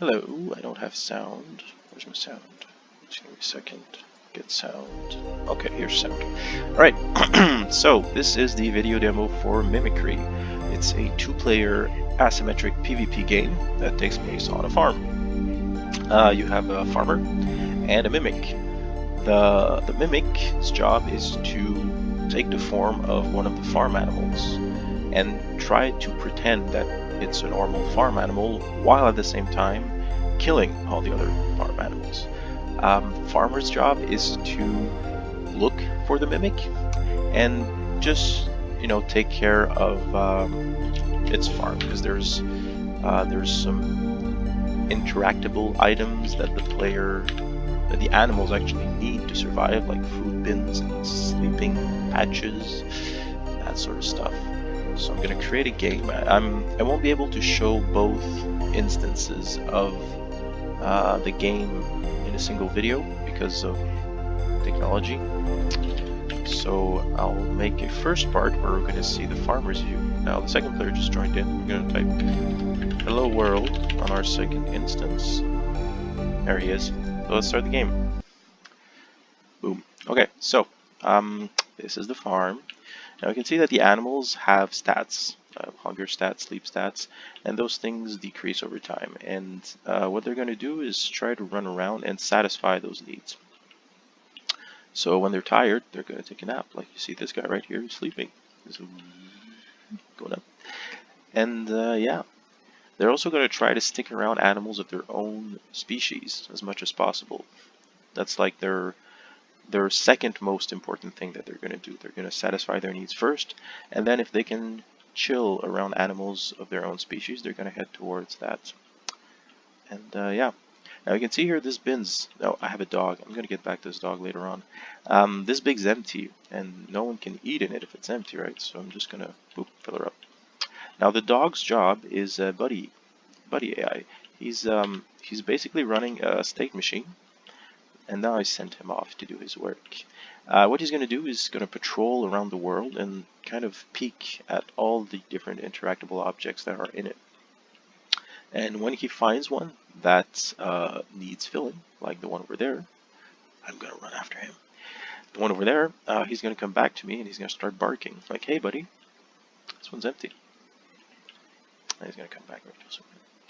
Hello, I don't have sound. Where's my sound? Just give me a second. Get sound. Okay, here's sound. Alright, so this is the video demo for Mimicry. It's a two-player asymmetric PvP game that takes place on a farm. You have a farmer and a mimic. The mimic's job is to take the form of one of the farm animals and try to pretend that it's a normal farm animal while at the same time killing all the other farm animals. Farmer's job is to look for the mimic and just take care of its farm, because there's some interactable items that the animals actually need to survive, like food bins and sleeping patches, that sort of stuff. So I'm going to create a game. I won't be able to show both instances of the game in a single video because of technology. So I'll make a first part where we're going to see the farmer's view. Now the second player just joined in. We're going to type "Hello World" on our second instance. There he is. So let's start the game. Boom. Okay, so this is the farm. Now you can see that the animals have stats, hunger stats, sleep stats, and those things decrease over time. And what they're going to do is try to run around and satisfy those needs. So when they're tired, they're going to take a nap. Like you see this guy right here, he's sleeping. He's going up. And yeah, they're also going to try to stick around animals of their own species as much as possible. That's like their second most important thing that they're going to do. They're going to satisfy their needs first, and then if they can chill around animals of their own species, they're going to head towards that. And yeah, now you can see here this bin's. Oh, I have a dog. I'm going to get back to this dog later on. This big's empty, and no one can eat in it if it's empty, right? So I'm just going to fill her up. Now the dog's job is buddy AI. He's basically running a state machine. And now I sent him off to do his work. What he's going to do is going to patrol around the world and kind of peek at all the different interactable objects that are in it. And when he finds one that needs filling, like the one over there, I'm going to run after him. The one over there, he's going to come back to me and he's going to start barking. Like, hey buddy, this one's empty. And he's going to come back.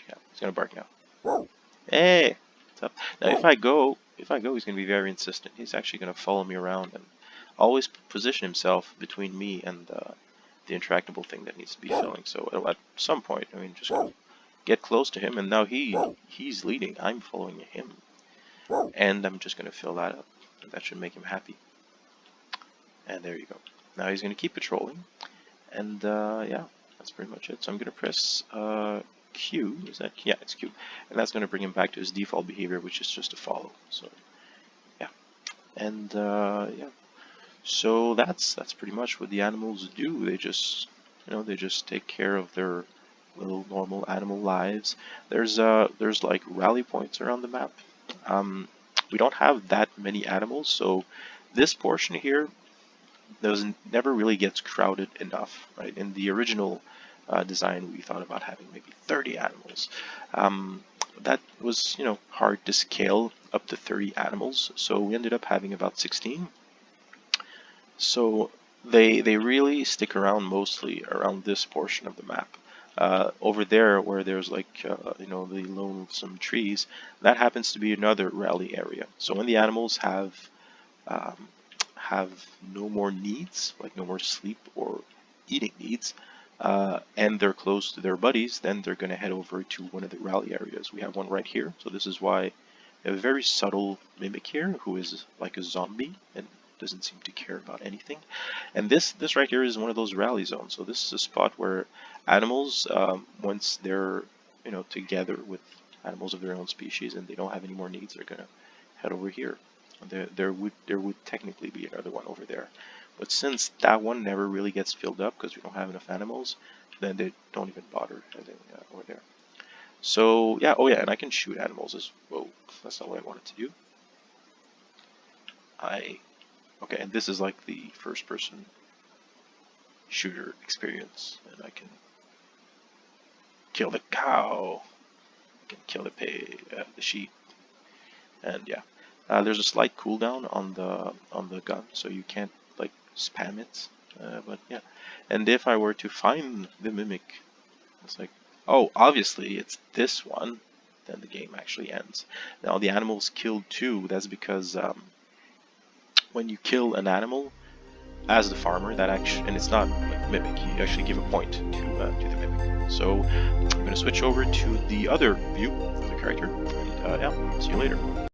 Yeah, he's going to bark now. Hey! What's up? Now if I go, he's going to be very insistent. He's actually going to follow me around and always position himself between me and the interactable thing that needs to be filling. So at some point, I mean, just gonna get close to him, and now he's leading. I'm following him, and I'm just going to fill that up. That should make him happy. And there you go. Now he's going to keep patrolling, and yeah, that's pretty much it. So I'm going to press Q, is that? Yeah, it's Q. And that's going to bring him back to his default behavior, which is just to follow. So, yeah. And, yeah. So that's pretty much what the animals do. They just, they just take care of their little normal animal lives. There's like rally points around the map. We don't have that many animals, so this portion here never really gets crowded enough, right? In the original design, we thought about having maybe 30 animals. That was, hard to scale up to 30 animals, so we ended up having about 16. So they really stick around mostly around this portion of the map. Over there, where there's like, the lonesome trees, that happens to be another rally area. So when the animals have no more needs, like no more sleep or eating needs, and they're close to their buddies, then they're going to head over to one of the rally areas. We have one right here, so this is why we have a very subtle mimic here who is like a zombie and doesn't seem to care about anything. And this right here is one of those rally zones. So this is a spot where animals, once they're together with animals of their own species and they don't have any more needs, they're going to head over here. There would technically be another one over there, but since that one never really gets filled up because we don't have enough animals, then they don't even bother heading over there. So yeah, oh yeah, and I can shoot animals as well. That's not what I wanted to do. Okay, and this is like the first-person shooter experience, and I can kill the cow. can kill the sheep. And yeah, there's a slight cooldown on the gun, so you can't like spam it. But yeah, and if I were to find the mimic, it's like, oh, obviously it's this one. Then the game actually ends. Now the animal's killed too. That's because when you kill an animal as the farmer, that actually, and it's not like mimic, you actually give a point to the mimic. So I'm going to switch over to the other view of the character, and yeah, see you later.